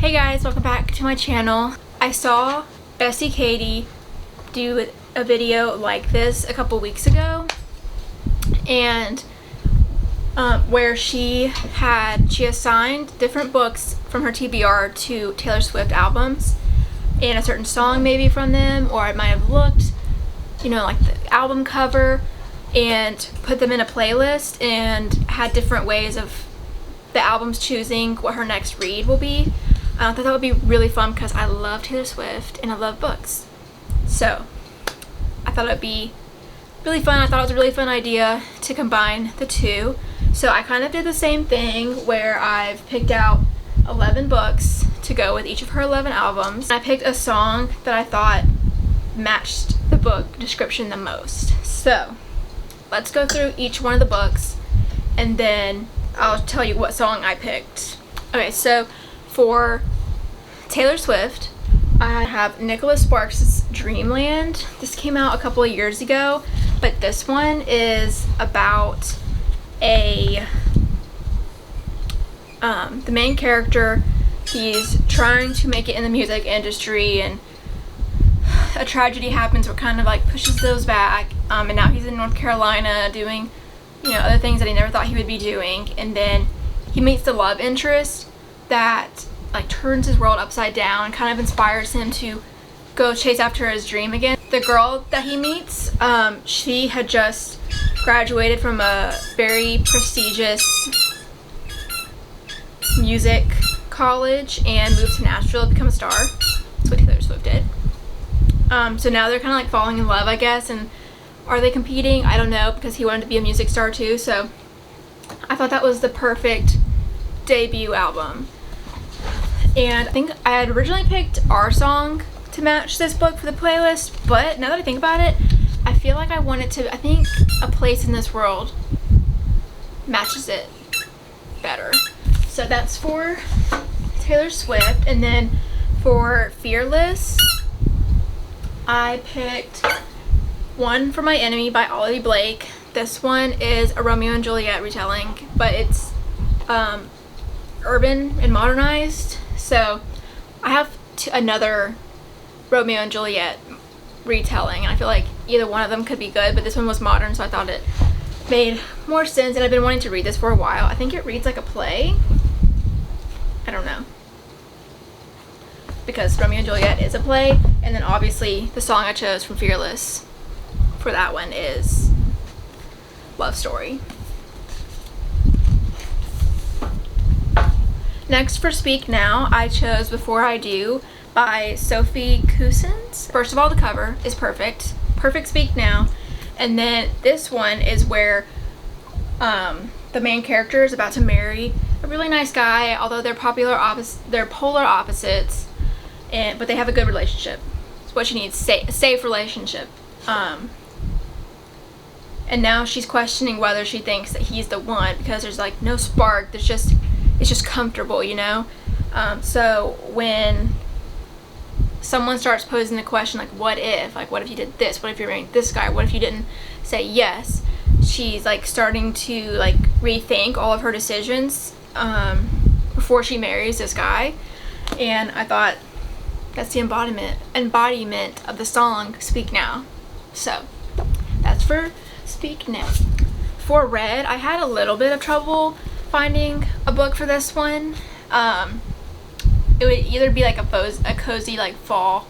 Hey guys, welcome back to my channel. I saw Bessie Katie do a video like this a couple weeks ago, and where she assigned different books from her TBR to Taylor Swift albums and a certain song maybe from them, or it might have looked, like the album cover, and put them in a playlist and had different ways of the albums choosing what her next read will be. I thought that would be really fun because I love Taylor Swift and I love books. So I thought it would be really fun. I thought it was a really fun idea to combine the two. So I kind of did the same thing where I've picked out 11 books to go with each of her 11 albums. I picked a song that I thought matched the book description the most. So let's go through each one of the books and then I'll tell you what song I picked. Okay, so for Taylor Swift, I have Nicholas Sparks' Dreamland. This came out a couple of years ago, but this one is about the main character. He's trying to make it in the music industry, and a tragedy happens what kind of like pushes those back, and now he's in North Carolina doing other things that he never thought he would be doing, and then he meets the love interest that like turns his world upside down and kind of inspires him to go chase after his dream again. The girl that he meets, she had just graduated from a very prestigious music college and moved to Nashville to become a star. That's what Taylor Swift did. So now they're kind of like falling in love, I guess, and are they competing? I don't know, because he wanted to be a music star too, so I thought that was the perfect debut album. And I think I had originally picked Our Song to match this book for the playlist, but now that I think about it, I feel like I think A Place in This World matches it better. So that's for Taylor Swift. And then for Fearless, I picked One for My Enemy by Ollie Blake. This one is a Romeo and Juliet retelling, but it's urban and modernized. So I have another Romeo and Juliet retelling, and I feel like either one of them could be good, but this one was modern, so I thought it made more sense, and I've been wanting to read this for a while. I think it reads like a play. I don't know, because Romeo and Juliet is a play, and then obviously the song I chose from Fearless for that one is Love Story. Next, for Speak Now, I chose Before I Do by Sophie Cousins. First of all, the cover is perfect. Perfect Speak Now. And then this one is where the main character is about to marry a really nice guy, although they're polar opposites, but they have a good relationship. It's what she needs, a safe relationship. And now she's questioning whether she thinks that he's the one, because there's like no spark. It's just comfortable, so when someone starts posing the question, like what if you did this, what if you're marrying this guy, what if you didn't say yes, she's like starting to like rethink all of her decisions before she marries this guy. And I thought that's the embodiment of the song Speak Now. So that's for Speak Now. For Red, I had a little bit of trouble finding a book for this one. It would either be like a cozy like fall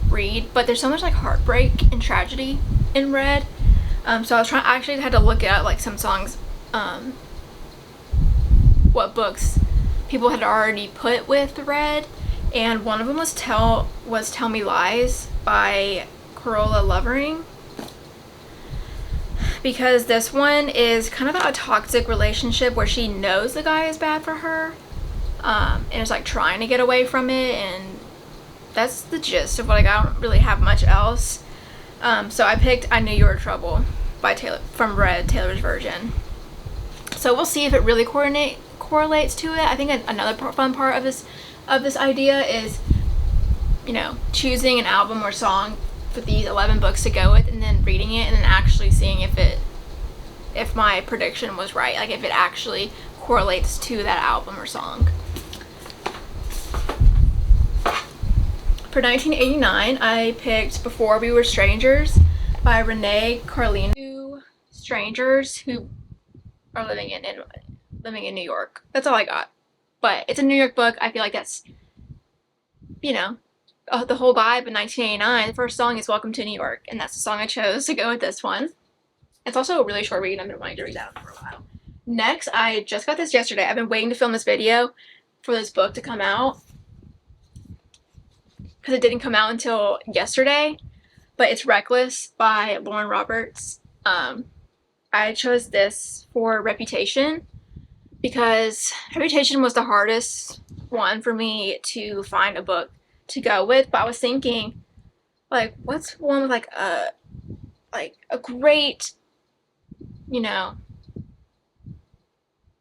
read, but there's so much like heartbreak and tragedy in Red. So I actually had to look at like some songs, what books people had already put with Red, and one of them was Tell Me Lies by Carola Lovering. Because this one is kind of about a toxic relationship where she knows the guy is bad for her, and is like trying to get away from it, and that's the gist of what I got. I don't really have much else. So I picked I Knew You Were Trouble by from Red, Taylor's version. So we'll see if it really correlates to it. I think another fun part of this idea is, choosing an album or song for these 11 books to go with, and then reading it and then actually seeing if my prediction was right, like if it actually correlates to that album or song. For 1989, I picked Before We Were Strangers by Renee Carlino. Two strangers who are living in New York. That's all I got. But it's a New York book. I feel like that's, you know, the whole vibe in 1989. The first song is Welcome to New York, and that's the song I chose to go with this one. It's also a really short read. I've been wanting to read that one for a while. Next, I just got this yesterday. I've been waiting to film this video for this book to come out because it didn't come out until yesterday, but it's Reckless by Lauren Roberts. I chose this for Reputation because Reputation was the hardest one for me to find a book to go with, but I was thinking, like, what's one with like a great, you know,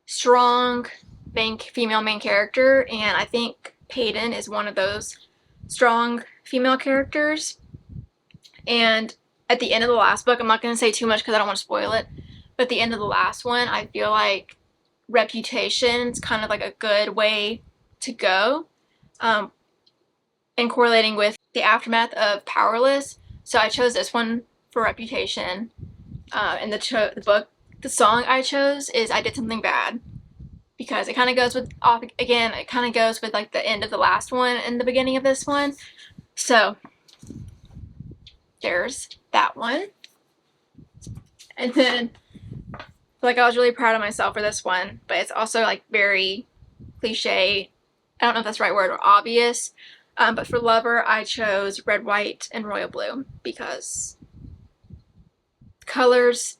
strong female main character, and I think Peyton is one of those strong female characters. And at the end of the last book, I'm not going to say too much because I don't want to spoil it, but at the end of the last one, I feel like Reputation is kind of like a good way to go, and correlating with the aftermath of Powerless. So I chose this one for Reputation, and the song I chose is I Did Something Bad, because it kind of goes with, again, it kind of goes with like the end of the last one and the beginning of this one. So there's that one. And then like I was really proud of myself for this one, but it's also like very cliche. I don't know if that's the right word, or obvious. But for Lover, I chose Red, White, and Royal Blue because colors.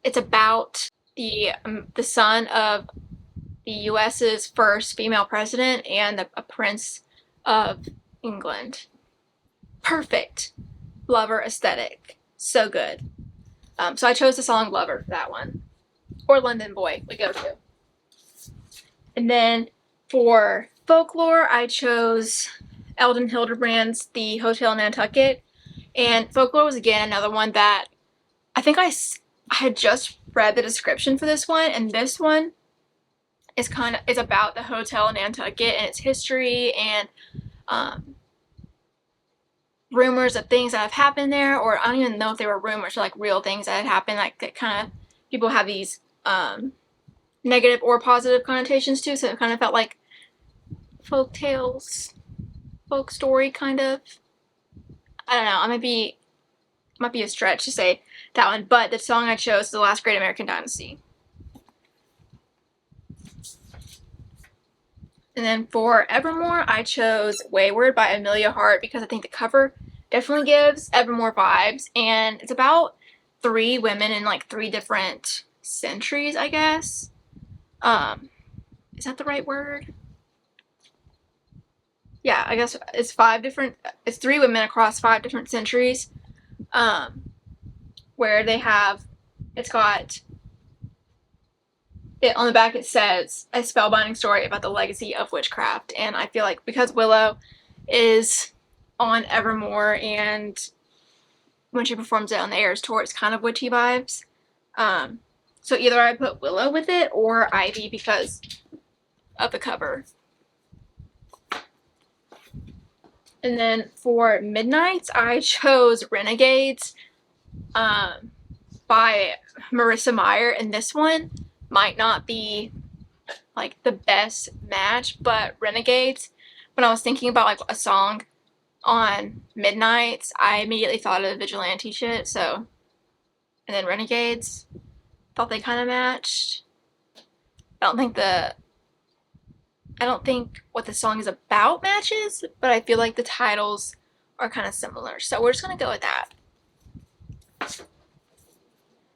It's about the son of the U.S.'s first female president and a prince of England. Perfect Lover aesthetic. So good. So I chose the song Lover for that one. Or London Boy we go to. And then for Folklore, I chose Eldon Hildebrand's The Hotel Nantucket. And Folklore was again another one that I think I had just read the description for this one, and this one is about the Hotel Nantucket and its history and rumors of things that have happened there, or I don't even know if they were rumors or like real things that had happened, like that kind of people have these negative or positive connotations to, so it kind of felt like folk tales, folk story kind of. I don't know, might be a stretch to say that one, but the song I chose is The Last Great American Dynasty. And then for Evermore, I chose Wayward by Amelia Hart because I think the cover definitely gives Evermore vibes, and it's about 3 women in like 3 different centuries, I guess. Is that the right word? Yeah, I guess it's 3 women across 5 different centuries, where they have, it's got, on the back it says, a spellbinding story about the legacy of witchcraft, and I feel like because Willow is on Evermore and when she performs it on the Eras tour, it's kind of witchy vibes. So either I put Willow with it or Ivy because of the cover. And then for Midnights, I chose Renegades by Marissa Meyer, and this one might not be like the best match, but Renegades, when I was thinking about like a song on Midnights, I immediately thought of Vigilante shit, so, and then Renegades, thought they kind of matched. I don't think what the song is about matches, but I feel like the titles are kind of similar, so we're just gonna go with that.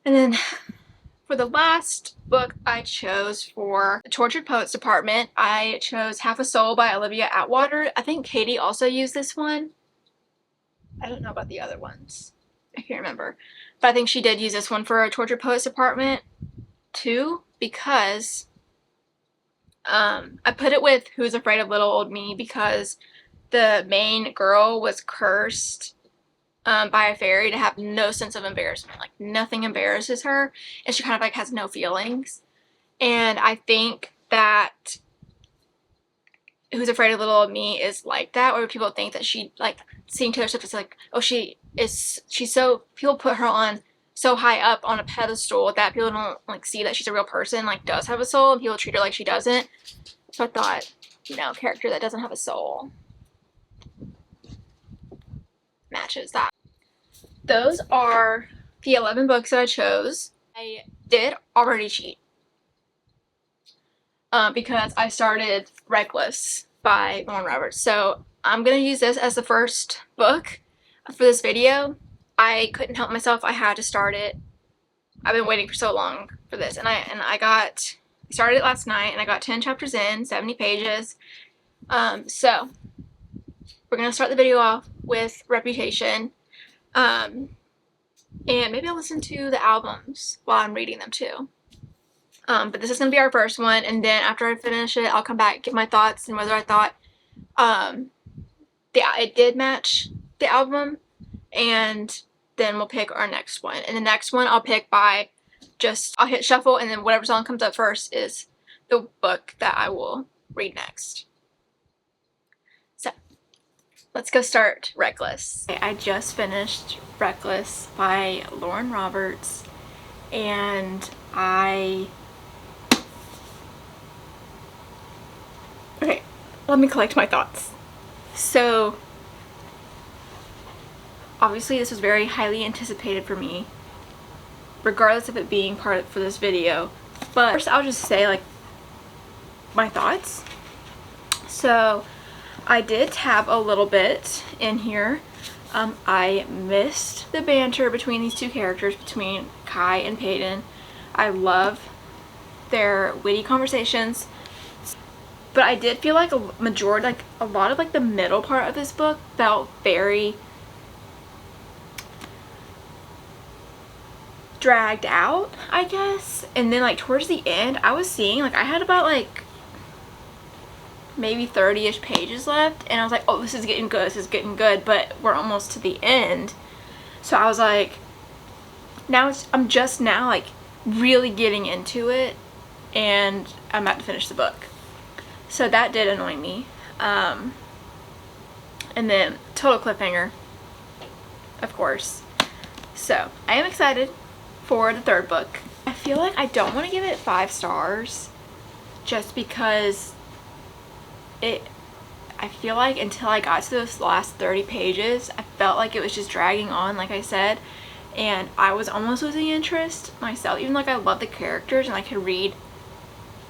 And then for the last book I chose for the Tortured Poets Department, I chose Half a Soul by Olivia Atwater. I think Katie also used this one. I don't know about the other ones. I can't remember. But I think she did use this one for a Tortured Poets Department too, because I put it with Who's Afraid of Little Old Me because the main girl was cursed by a fairy to have no sense of embarrassment. Like, nothing embarrasses her, and she kind of like has no feelings. And I think that Who's Afraid of Little Me is like that, where people think that she, like, seeing Taylor Swift is like, oh, she's so, people put her on so high up on a pedestal that people don't, like, see that she's a real person, like, does have a soul, and people treat her like she doesn't. So I thought, you know, a character that doesn't have a soul matches that. Those are the 11 books that I chose. I did already cheat. Because I started Reckless by Lauren Roberts. So I'm going to use this as the first book for this video. I couldn't help myself. I had to start it. I've been waiting for so long for this. And I started it last night, and I got 10 chapters in, 70 pages. So we're going to start the video off with Reputation. And maybe I'll listen to the albums while I'm reading them too. But this is going to be our first one, and then after I finish it, I'll come back, give my thoughts, and whether I thought it did match the album, and then we'll pick our next one. And the next one I'll pick by I'll hit shuffle, and then whatever song comes up first is the book that I will read next. So, let's go start Reckless. I just finished Reckless by Lauren Roberts, and okay, let me collect my thoughts. So, obviously this was very highly anticipated for me, regardless of it being part for this video. But first I'll just say, like, my thoughts. So, I did tab a little bit in here. I missed the banter between these two characters, between Kai and Peyton. I love their witty conversations. But I did feel like a lot of, like, the middle part of this book felt very dragged out, I guess. And then, like, towards the end, I was seeing, like, I had about, like, maybe 30-ish pages left, and I was like, oh, this is getting good, but we're almost to the end. So I was like, I'm just now, like, really getting into it, and I'm about to finish the book. So that did annoy me. And then total cliffhanger, of course. So I am excited for the third book. I feel like I don't want to give it 5 stars just because I feel like until I got to those last 30 pages, I felt like it was just dragging on, like I said, and I was almost losing interest myself. Even like I love the characters and I could read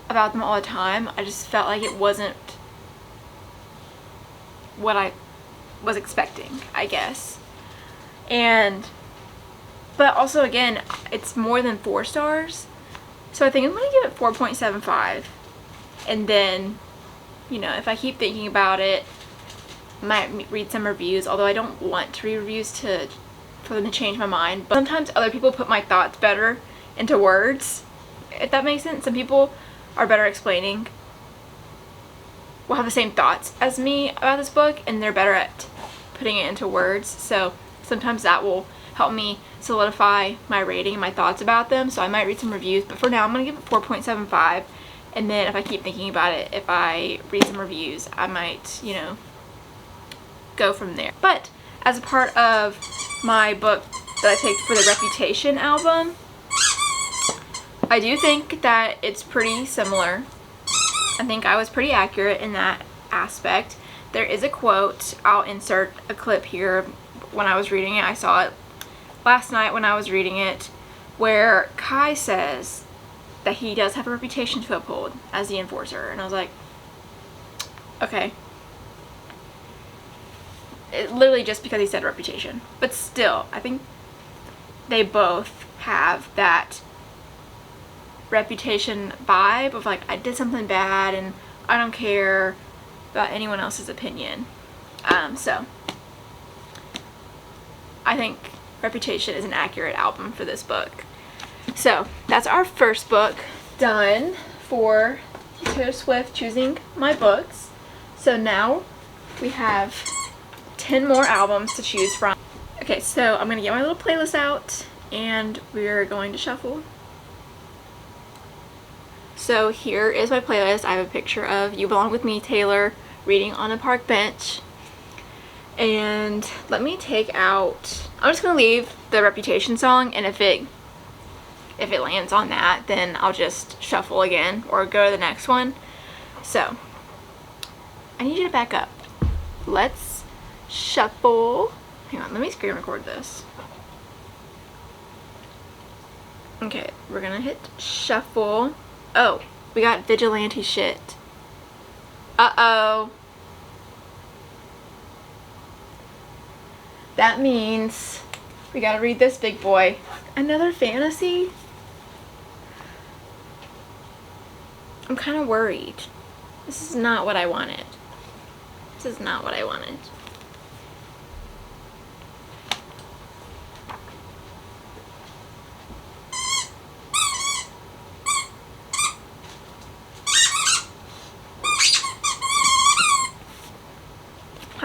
about them all the time, I just felt like it wasn't what I was expecting, I guess. But also, again, it's more than 4 stars, so I think I'm gonna give it 4.75, and then, you know, if I keep thinking about it, I might read some reviews, although I don't want to read reviews for them to change my mind. But sometimes other people put my thoughts better into words, if that makes sense. Some people are better explaining, will have the same thoughts as me about this book, and they're better at putting it into words. So sometimes that will help me solidify my rating and my thoughts about them. So I might read some reviews, but for now I'm going to give it 4.75. And then if I keep thinking about it, if I read some reviews, I might, you know, go from there. But as a part of my book that I picked for the Reputation album, I do think that it's pretty similar. I think I was pretty accurate in that aspect. There is a quote, I'll insert a clip here when I was reading it. I saw it last night when I was reading it, where Kai says that he does have a reputation to uphold as the enforcer. And I was like, okay. Literally just because he said reputation. But still, I think they both have that reputation vibe of like, I did something bad and I don't care about anyone else's opinion. So I think Reputation is an accurate album for this book. So that's our first book done for Taylor Swift choosing my books. So now we have 10 more albums to choose from. Okay, so I'm gonna get my little playlist out and we're going to shuffle. So here is my playlist. I have a picture of You Belong With Me, Taylor, reading on a park bench. And let me take out, I'm just gonna leave the Reputation song, and if it lands on that, then I'll just shuffle again or go to the next one. So I need you to back up. Let's shuffle. Hang on, let me screen record this. Okay, we're gonna hit shuffle. Oh, we got vigilante shit. Uh-oh. That means we gotta read this big boy. Another fantasy? I'm kind of worried. This is not what I wanted. This is not what I wanted.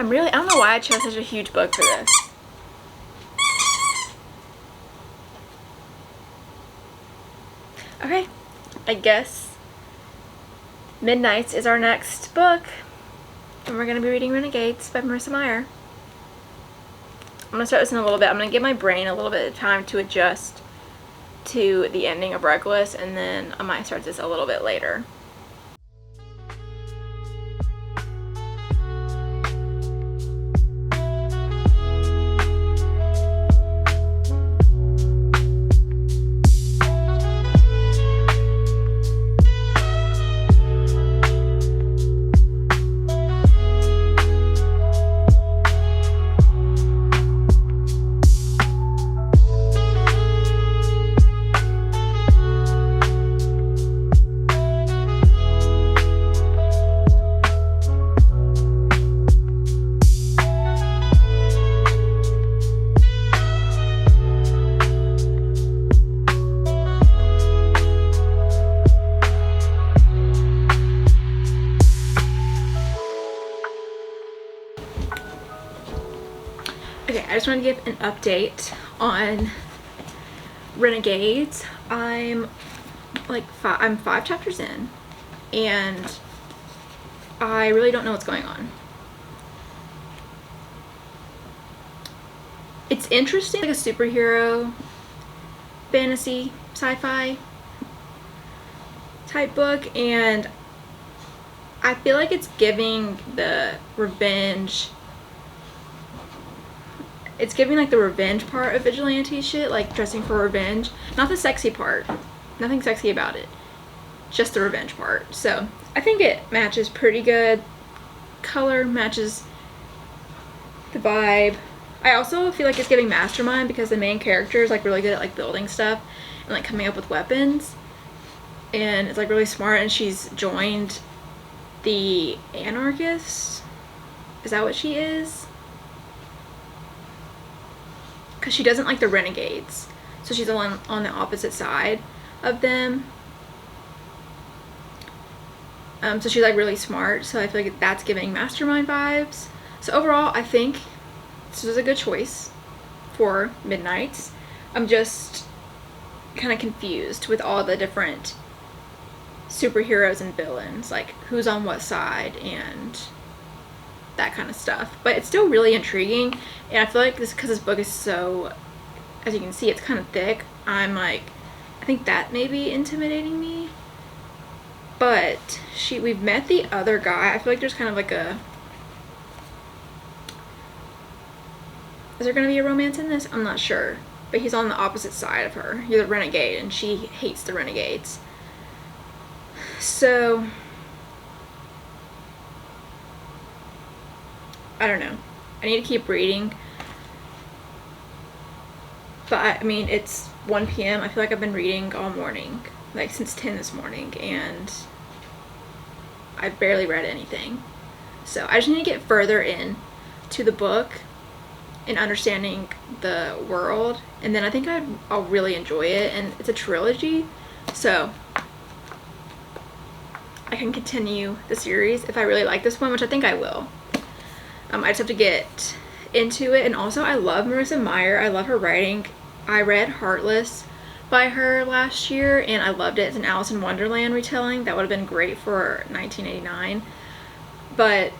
I don't know why I chose such a huge book for this. Okay, I guess Midnights is our next book, and we're going to be reading Renegades by Marissa Meyer. I'm going to start this in a little bit. I'm going to give my brain a little bit of time to adjust to the ending of Reckless, and then I might start this a little bit later. Okay, I just want to give an update on Renegades. I'm 5 chapters in, and I really don't know what's going on. It's interesting, like a superhero, fantasy, sci-fi type book, and I feel like it's giving the revenge. It's giving like the revenge part of vigilante shit, like dressing for revenge. Not the sexy part. Nothing sexy about it. Just the revenge part. So I think it matches pretty good. Color matches the vibe. I also feel like it's giving Mastermind because the main character is like really good at like building stuff and like coming up with weapons. And it's like really smart, and she's joined the anarchists. Is that what she is? Because she doesn't like the renegades, so she's on the opposite side of them. So she's like really smart, so I feel like that's giving Mastermind vibes. So overall, I think this was a good choice for Midnights. I'm just kind of confused with all the different superheroes and villains, like who's on what side and that kind of stuff, but it's still really intriguing. And I feel like because this book is so, as you can see, it's kind of thick, I'm like, I think that may be intimidating me. But we've met the other guy. I feel like there's kind of like a, is there gonna be a romance in this? I'm not sure, but he's on the opposite side of her. You're the renegade, and she hates the renegades. So I don't know. I need to keep reading. But I mean, it's 1 p.m. I feel like I've been reading all morning, like since 10 this morning, and I barely read anything. So I just need to get further in to the book and understanding the world, and then I think I'll really enjoy it. And it's a trilogy, so I can continue the series if I really like this one, which I think I will. I just have to get into it. And also, I love Marissa Meyer. I love her writing. I read Heartless by her last year, and I loved it. It's an Alice in Wonderland retelling. That would have been great for 1989. But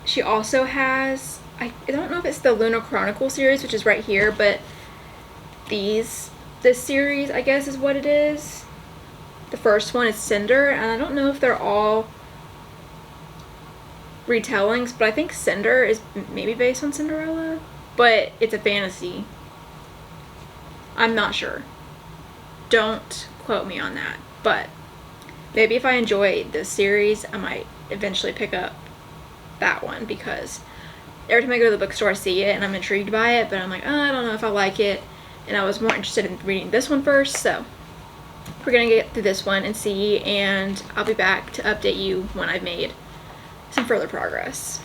she also has, I don't know if it's the Luna Chronicle series, which is right here, but this series, I guess, is what it is. The first one is Cinder, and I don't know if they're all retellings, but I think Cinder is maybe based on Cinderella, but it's a fantasy. I'm not sure. Don't quote me on that, but maybe if I enjoy this series, I might eventually pick up that one, because every time I go to the bookstore I see it and I'm intrigued by it, but I'm like, oh, I don't know if I like it, and I was more interested in reading this one first, so we're gonna get through this one and see, and I'll be back to update you when I've made some further progress.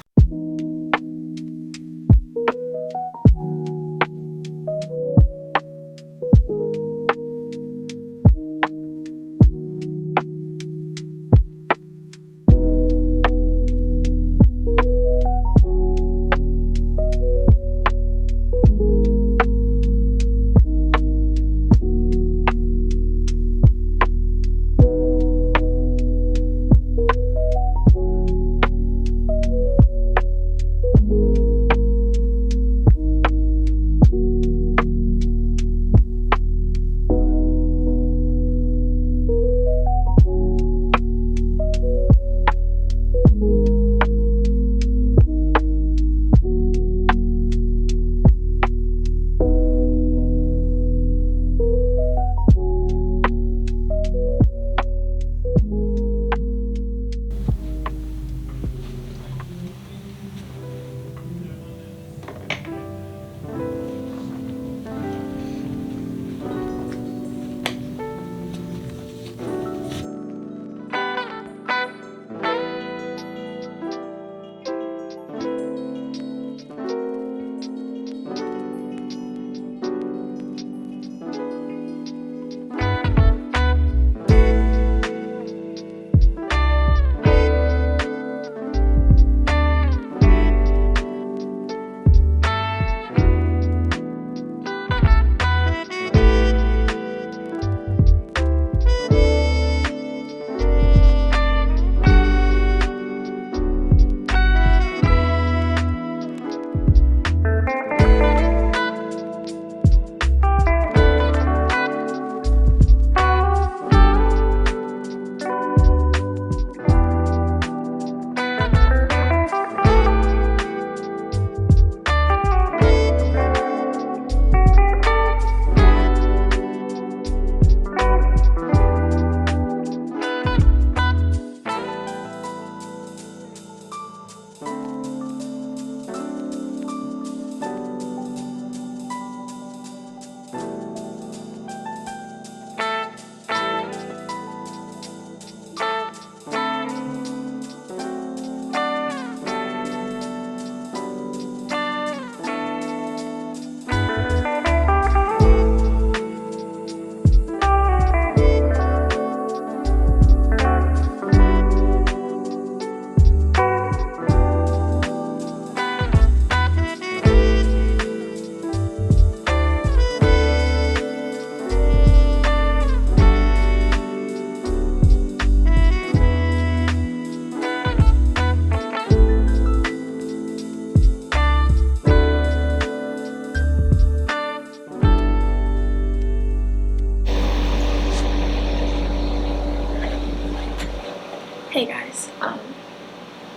Hey guys,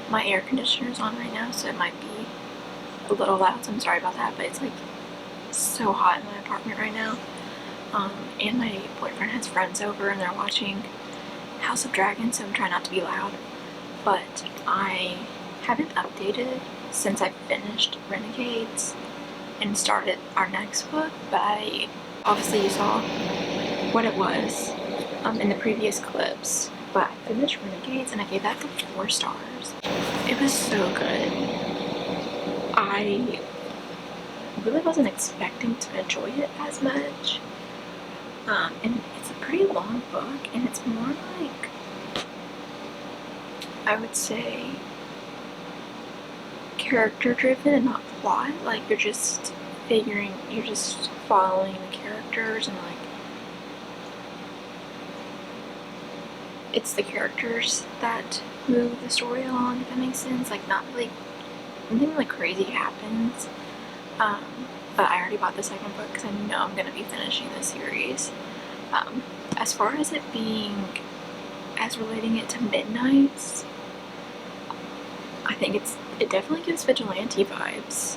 my air conditioner's on right now, so it might be a little loud, so I'm sorry about that, but it's like so hot in my apartment right now. And my boyfriend has friends over and they're watching House of Dragons, so I'm trying not to be loud. But I haven't updated since I finished Renegades and started our next book, but obviously you saw what it was in the previous clips. But I finished Renegades and I gave that 4 stars. It was so good. I really wasn't expecting to enjoy it as much. And it's a pretty long book, and it's more like, I would say, character driven and not plot. Like you're just following the characters, and like it's the characters that move the story along, if that makes sense. Like not like nothing like crazy happens. But I already bought the second book because I know I'm going to be finishing the series. As far as it being, as relating it to Midnights, I think it definitely gives vigilante vibes.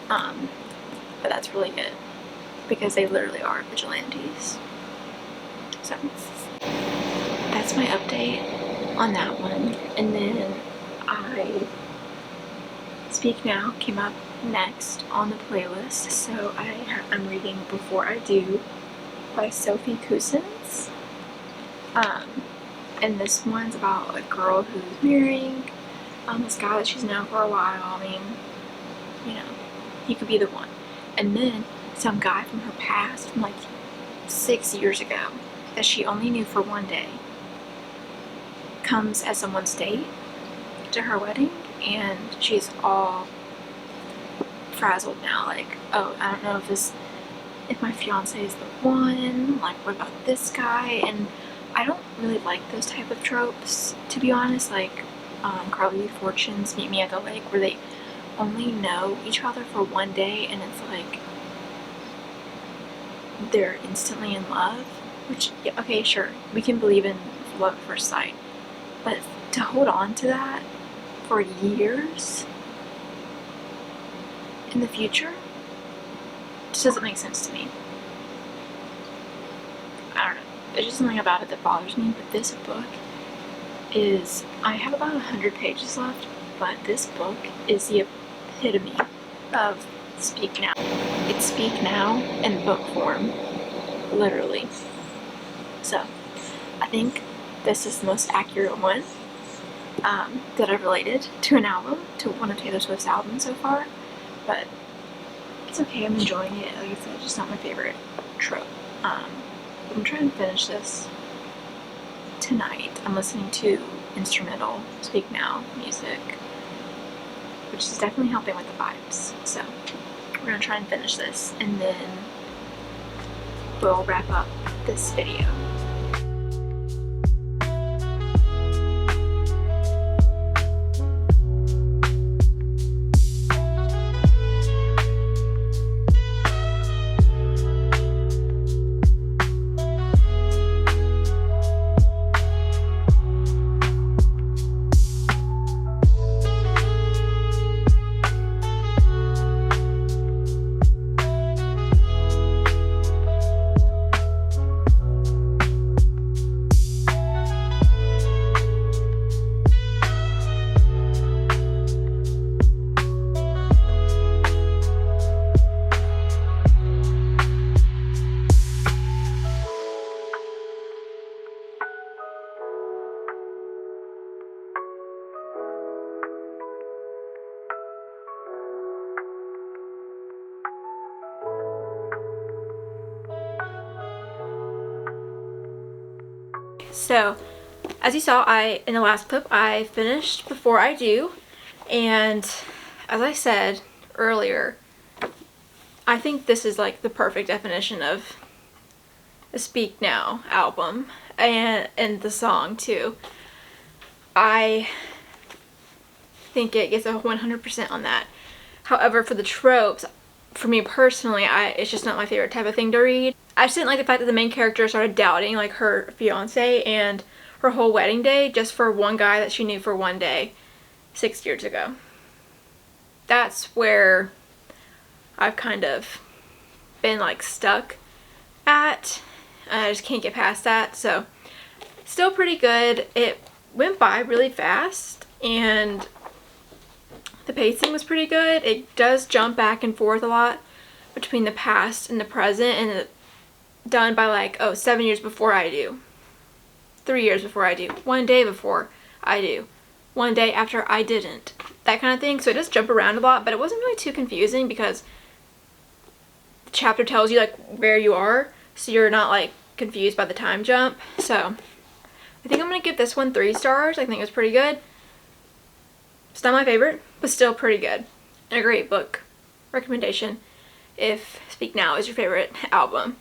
But that's really it, because they literally are vigilantes. So that's my update on that one. And then Speak Now came up next on the playlist, so I'm reading Before I Do by Sophie Cousins. And this one's about a girl who's marrying this guy that she's known for a while. I mean, you know, he could be the one. And then some guy from her past, from like 6 years ago, that she only knew for one day, comes as someone's date to her wedding, and she's all frazzled now, like, oh, I don't know if my fiance is the one, like, what about this guy? And I don't really like those type of tropes, to be honest, like Carly Fortune's Meet Me at the Lake, where they only know each other for one day and it's like they're instantly in love, which, yeah, okay, sure, we can believe in love at first sight, but to hold on to that for years in the future just doesn't make sense to me. I don't know, there's just something about it that bothers me. But this book is, I have about 100 pages left, but this book is the epitome of Speak Now. It's Speak Now in book form, literally. So I think this is the most accurate one that I've related to an album, to one of Taylor Swift's albums so far. But it's okay, I'm enjoying it. Like I said, it's just not my favorite trope. I'm trying to finish this tonight. I'm listening to instrumental Speak Now music, which is definitely helping with the vibes. So we're gonna try and finish this, and then we'll wrap up this video. So, as you saw, in the last clip, I finished Before I Do, and as I said earlier, I think this is like the perfect definition of a Speak Now album, and the song too. I think it gets a 100% on that. However, for the tropes, for me personally, it's just not my favorite type of thing to read. I just didn't like the fact that the main character started doubting like her fiance and her whole wedding day just for one guy that she knew for one day 6 years ago. That's where I've kind of been like stuck at. I just can't get past that. So still pretty good. It went by really fast and the pacing was pretty good. It does jump back and forth a lot between the past and the present, and done by like, 7 years before I do, 3 years before I do, 1 day before I do, 1 day after I didn't, that kind of thing. So it does jump around a lot, but it wasn't really too confusing because the chapter tells you like where you are, so you're not like confused by the time jump. So I think I'm gonna give this one 3 stars. I think it was pretty good. It's not my favorite, but still pretty good. And a great book recommendation if Speak Now is your favorite album.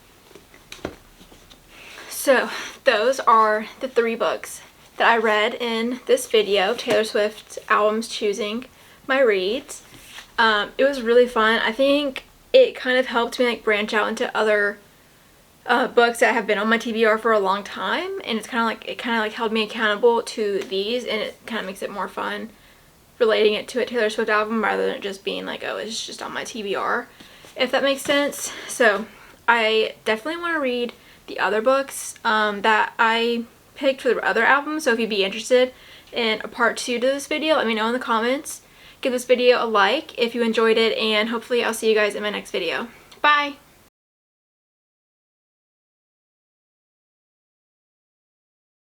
So those are the 3 books that I read in this video, Taylor Swift albums choosing my reads. It was really fun. I think it kind of helped me like branch out into other books that have been on my TBR for a long time, and it's kind of like held me accountable to these, and it kind of makes it more fun relating it to a Taylor Swift album rather than it just being like, oh, it's just on my TBR, if that makes sense. So I definitely want to read the other books that I picked for the other albums. So if you'd be interested in a part 2 to this video, let me know in the comments. Give this video a like if you enjoyed it, and hopefully I'll see you guys in my next video. Bye!